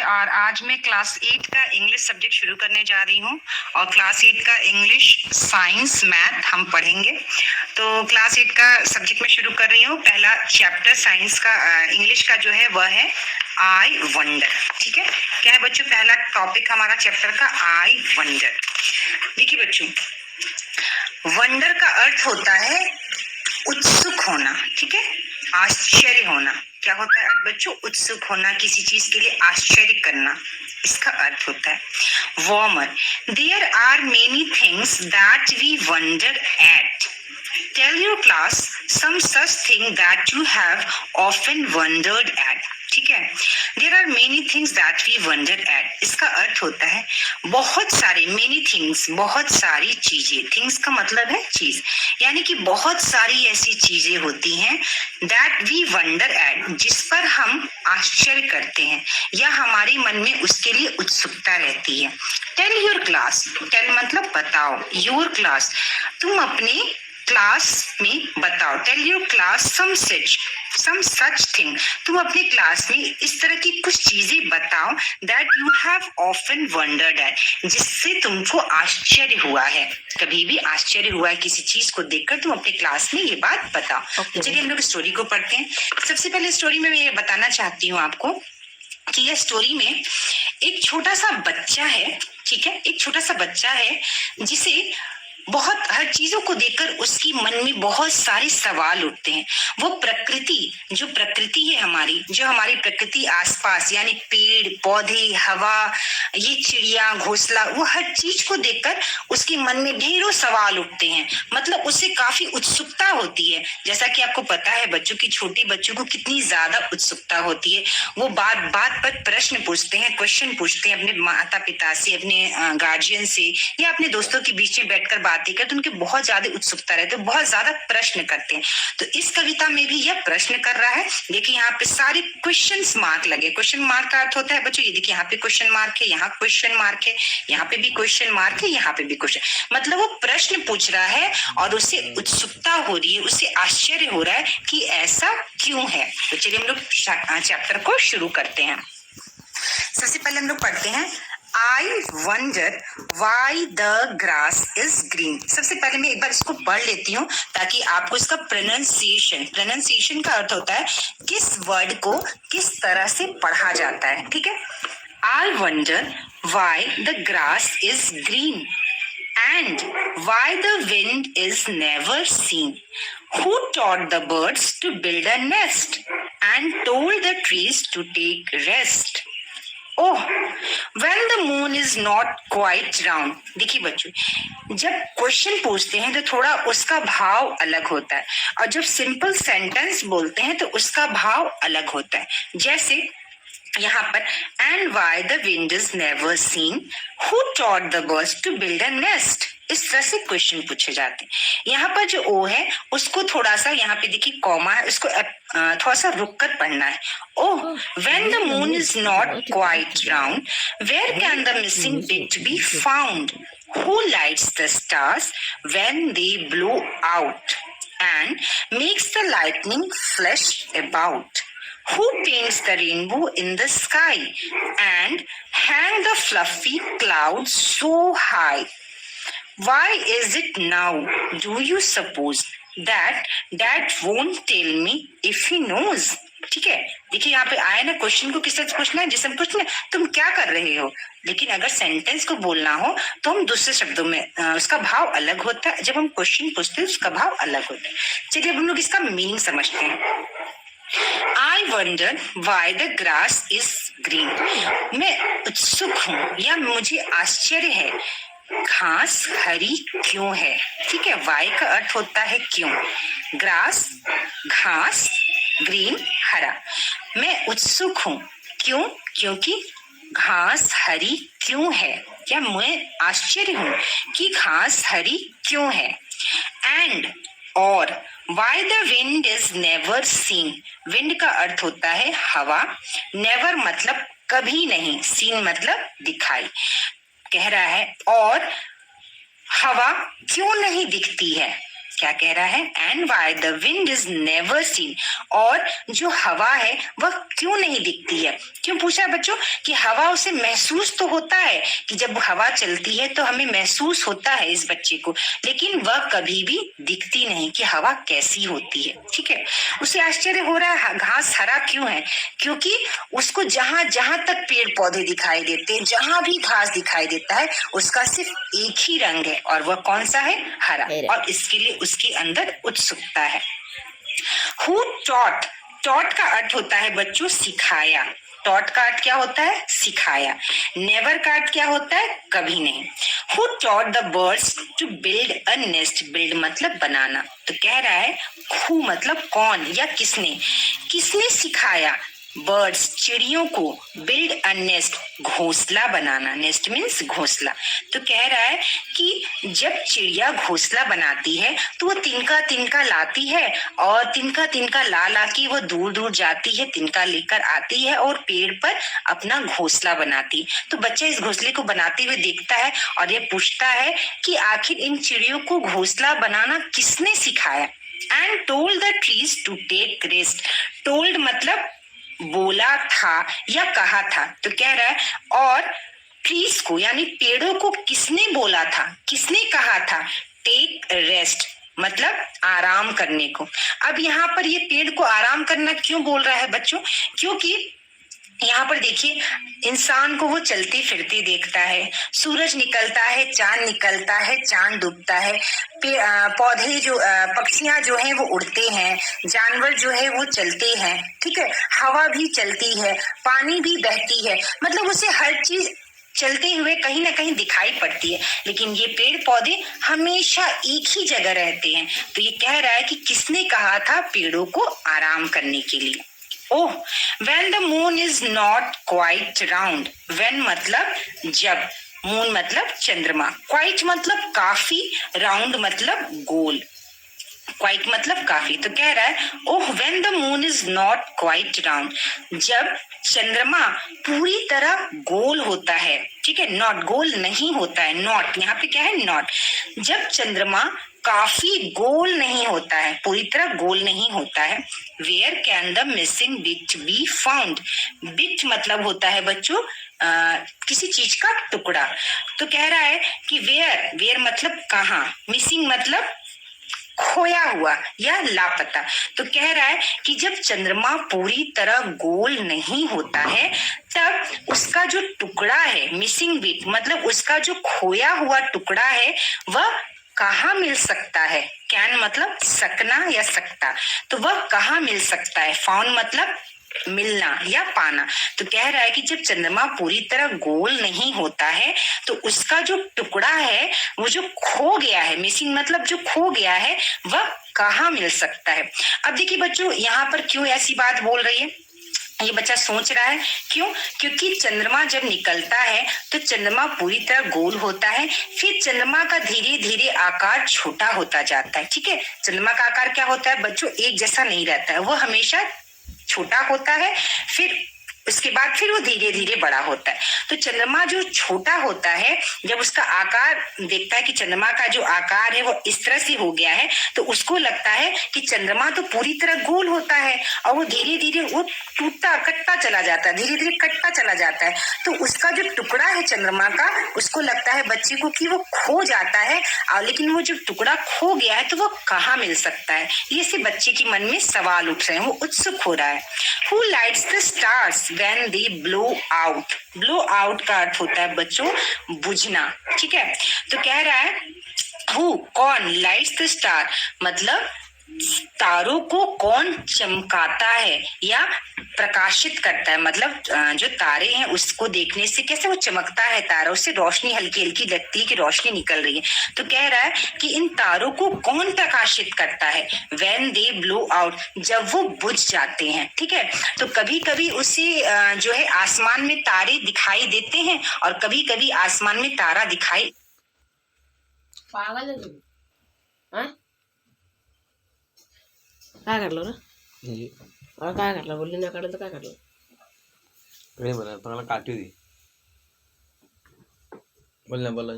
और आज मैं क्लास 8 का इंग्लिश सब्जेक्ट शुरू करने जा रही हूँ और क्लास 8 का इंग्लिश, साइंस, मैथ हम पढ़ेंगे। तो क्लास 8 का सब्जेक्ट मैं शुरू कर रही हूँ। पहला चैप्टर साइंस का इंग्लिश का जो है वह है आई वंडर। ठीक है, क्या है बच्चों? पहला टॉपिक हमारा चैप्टर का आई वंडर। देखिए बच्चों, वंडर का अर्थ होता है उत्सुक होना। ठीक है, आश्चर्य होना। क्या होता है बच्चों? उत्सुक होना, किसी चीज के लिए आश्चर्य करना, इसका अर्थ होता है। Warmer, there are many things that we wonder at. Tell your class some such thing that you have often wondered at. ठीक है, there are many things that we wonder at, इसका अर्थ होता है बहुत सारे, मेनी थिंग्स, बहुत सारी चीजें। थिंग्स का मतलब है चीज, यानी कि बहुत सारी ऐसी चीजें होती हैं दैट वी वंडर एट, जिस पर हम आश्चर्य करते हैं या हमारे मन में उसके लिए उत्सुकता रहती है। टेल योर क्लास, टेल मतलब बताओ, योर क्लास तुम अपने क्लास में बताओ। Tell your class some such thing, तुम अपने क्लास में इस तरह की कुछ चीजें बताओ that you have often wondered at, जिससे तुमको आश्चर्य हुआ है। कभी भी आश्चर्य हुआ है किसी चीज को देखकर, तुम अपने क्लास में ये बात बताओ। तो चलिए हम लोग स्टोरी को पढ़ते हैं। सबसे पहले स्टोरी में मैं ये बताना चाहती हूँ आपको कि यह स्टोरी में एक छोटा सा बच्चा है। ठीक है, एक छोटा सा बच्चा है जिसे बहुत, हर चीजों को देखकर उसकी मन में बहुत सारे सवाल उठते हैं। वो प्रकृति, जो प्रकृति है हमारी, जो हमारी प्रकृति आसपास, यानी पेड़ पौधे, हवा, ये चिड़िया, घोंसला, वो हर चीज को देखकर उसके मन में ढेरों सवाल उठते हैं। मतलब उसे काफी उत्सुकता होती है। जैसा कि आपको पता है बच्चों की, छोटे बच्चों को कितनी ज्यादा उत्सुकता होती है। वो बात बात पर प्रश्न पूछते हैं, क्वेश्चन पूछते हैं अपने माता पिता से, अपने गार्जियन से, या अपने दोस्तों के बीच में बैठकर बातें करते, तो उनके बहुत ज्यादा उत्सुकता रहती है, बहुत ज्यादा प्रश्न करते हैं। तो इस कविता में भी यह प्रश्न कर रहा है। देखिए यहाँ पे सारे क्वेश्चन मार्क लगे। क्वेश्चन मार्क का अर्थ होता है बच्चों, ये देखिए यहाँ पे क्वेश्चन मार्क है, यहाँ क्वेश्चन मार्क है, यहाँ पे भी क्वेश्चन मार्क है, यहाँ पे भी क्वेश्चन, मतलब वो प्रश्न पूछ रहा है और उसे उत्सुकता हो रही है, उसे आश्चर्य हो रहा है कि ऐसा क्यों है। तो चलिए हम लोग चैप्टर को शुरू करते हैं। सबसे पहले हम लोग पढ़ते हैं I wonder why the grass is green। सबसे पहले मैं एक बार इसको पढ़ लेती हूँ ताकि आपको इसका प्रोनाउंसिएशन का अर्थ होता है किस वर्ड को किस तरह से पढ़ा जाता है। ठीक है, I wonder why the grass is green and why the wind is never seen. Who taught the birds to build a nest and told the trees to take rest? Oh, when the moon is not quite round। देखिए बच्चों, जब question पूछते हैं तो थोड़ा उसका भाव अलग होता है, और जब सिंपल सेंटेंस बोलते हैं तो उसका भाव अलग होता है। जैसे यहाँ पर and why the wind is never seen, who taught the birds to build a nest, इस तरह से क्वेश्चन पूछे जाते हैं। यहाँ पर जो ओ है उसको थोड़ा सा, यहाँ पे देखिए कॉमा है, उसको थोड़ा सा रुक कर पढ़ना है। Oh, when the moon is not quite round, where can the missing bit be found, who lights the stars when they blow out and makes the lightning flash about, who paints the rainbow in the sky and hang the fluffy clouds so high? Why is it now, do you suppose, that dad won't tell me if he knows? ठीक है, देखिए यहाँ पे आया ना, question को किससे पूछना है, जिससे पूछना है तुम क्या कर रहे हो। लेकिन अगर सेंटेंस को बोलना हो तो हम दूसरे शब्दों में, उसका भाव अलग होता है। जब हम क्वेश्चन पूछते हैं उसका भाव अलग होता है। चलिए अब हम लोग इसका मीनिंग समझते हैं। I wonder why the grass is green। मैं उत्सुक हूँ या मुझे आश्चर्य है घास हरी क्यों है। ठीक है, वाई का अर्थ होता है क्यों, ग्रास घास, ग्रीन हरा। मैं उत्सुक हूँ क्यों, क्योंकि घास हरी क्यों है, या मैं आश्चर्य हूँ कि घास हरी क्यों है। एंड और Y the wind is never scene, wind का अर्थ होता है हवा, नेवर मतलब कभी नहीं, सीन मतलब दिखाई। कह रहा है और हवा क्यों नहीं दिखती है, क्या कह रहा है? And why the wind is never scene, और जो हवा है वह क्यों नहीं दिखती है? क्यों पूछा बच्चों? कि हवा उसे महसूस तो होता है कि जब हवा चलती है तो हमें महसूस होता है इस बच्चे को, लेकिन वह कभी भी दिखती नहीं कि हवा कैसी होती है। ठीक है, उसे आश्चर्य हो रहा है घास हरा क्यों है, क्योंकि उसको जहां जहां तक पेड़ पौधे दिखाई देते हैं, जहां भी घास दिखाई देता है, उसका सिर्फ एक ही रंग है, और वह कौन सा है? हरा। और इसके लिए उसके अंदर उत्सुकता है। हु टॉट, टॉट का अर्थ होता है बच्चों सिखाया। टॉट का अर्थ क्या होता है? सिखाया। नेवर का अर्थ क्या होता है? कभी नहीं। Who taught the birds to build a nest, build मतलब बनाना, तो कह रहा है हु मतलब कौन या किसने, किसने सिखाया बर्ड्स चिड़ियों को बिल्ड अ नेस्ट घोंसला बनाना। नेस्ट मीन्स घोंसला। तो कह रहा है कि जब चिड़िया घोंसला बनाती है तो वो तिनका तिनका लाती है, और तिनका तिनका ला ला के वो दूर दूर जाती है, तिनका लेकर आती है और पेड़ पर अपना घोंसला बनाती। तो बच्चा इस घोंसले को बनाते हुए देखता है और ये पूछता है कि आखिर इन चिड़ियों को घोंसला बनाना किसने सिखाया? And told the trees to take rest. Told मतलब बोला था या कहा था, तो कह रहा है और ट्रीज को यानी पेड़ों को किसने बोला था, किसने कहा था? टेक रेस्ट मतलब आराम करने को। अब यहाँ पर ये पेड़ को आराम करना क्यों बोल रहा है बच्चों? क्योंकि यहाँ पर देखिए इंसान को वो चलते फिरते देखता है, सूरज निकलता है, चांद निकलता है, चांद डूबता है, पौधे जो पक्षियां जो हैं वो उड़ते हैं, जानवर जो है वो चलते हैं, ठीक है, हवा भी चलती है, पानी भी बहती है, मतलब उसे हर चीज चलते हुए कहीं ना कहीं दिखाई पड़ती है, लेकिन ये पेड़ पौधे हमेशा एक ही जगह रहते हैं। तो ये कह रहा है कि किसने कहा था पेड़ों को आराम करने के लिए? ओह, when the moon is not quite round, when मतलब जब, मून मतलब चंद्रमा, क्वाइट मतलब काफी, राउंड मतलब गोल, क्वाइट मतलब काफी। तो कह रहा है oh when the moon is not quite round, जब चंद्रमा पूरी तरह गोल होता है, ठीक है, नॉट गोल नहीं होता है, नॉट यहाँ पे क्या है? नॉट। जब चंद्रमा काफी गोल नहीं होता है, पूरी तरह गोल नहीं होता है, where can the missing bit be found? Bit मतलब होता है बच्चों किसी चीज का टुकड़ा। तो कह रहा है कि वेयर, वेयर मतलब कहाँ, मिसिंग मतलब खोया हुआ या लापता। तो कह रहा है कि जब चंद्रमा पूरी तरह गोल नहीं होता है तब उसका जो टुकड़ा है, मिसिंग बिट मतलब उसका जो खोया हुआ टुकड़ा है, वह कहाँ मिल सकता है? कैन मतलब सकना या सकता, तो वह कहाँ मिल सकता है? फाउंड मतलब मिलना या पाना। तो कह रहा है कि जब चंद्रमा पूरी तरह गोल नहीं होता है तो उसका जो टुकड़ा है वो जो खो गया है, मिसिंग मतलब जो खो गया है, वह कहाँ मिल सकता है? अब देखिए बच्चों यहाँ पर क्यों ऐसी बात बोल रही है, ये बच्चा सोच रहा है क्यों? क्योंकि चंद्रमा जब निकलता है तो चंद्रमा पूरी तरह गोल होता है, फिर चंद्रमा का धीरे धीरे आकार छोटा होता जाता है, ठीक है। चंद्रमा का आकार क्या होता है बच्चों? एक जैसा नहीं रहता है, वो हमेशा छोटा होता है, फिर उसके बाद फिर वो धीरे धीरे बड़ा होता है। तो चंद्रमा जो छोटा होता है, जब उसका आकार देखता है कि चंद्रमा का जो आकार है वो इस तरह से हो गया है, तो उसको लगता है कि चंद्रमा तो पूरी तरह गोल होता है, और वो धीरे धीरे वो टूटता कटता चला जाता है, धीरे धीरे कटता चला जाता है। तो उसका जो टुकड़ा है चंद्रमा का, उसको लगता है बच्चे को कि वो खो जाता है, और लेकिन वो जो टुकड़ा खो गया है तो वो कहाँ मिल सकता है? ये से बच्चे के मन में सवाल उठ रहे हैं, वो उत्सुक हो रहा है। Who lights the stars when they blow out? blow out का अर्थ होता है बच्चों बुझना, ठीक है। तो कह रहा है who कौन, lights the star मतलब तारों को कौन चमकाता है या प्रकाशित करता है, मतलब जो तारे हैं उसको देखने से कैसे वो चमकता है तारा, उससे रोशनी हल्की हल्की लगती है कि रोशनी निकल रही है। तो कह रहा है कि इन तारों को कौन प्रकाशित करता है? व्हेन दे ब्लो आउट, जब वो बुझ जाते हैं, ठीक है। तो कभी कभी उसे जो है आसमान में तारे दिखाई देते हैं, और कभी कभी आसमान में तारा दिखाई पागल है तू, हाँ? काय करलो ना? और काय करला? बोलली ना काढलं तर काय करलं? कडे बोला पण मला काठी होती बोल ना बोला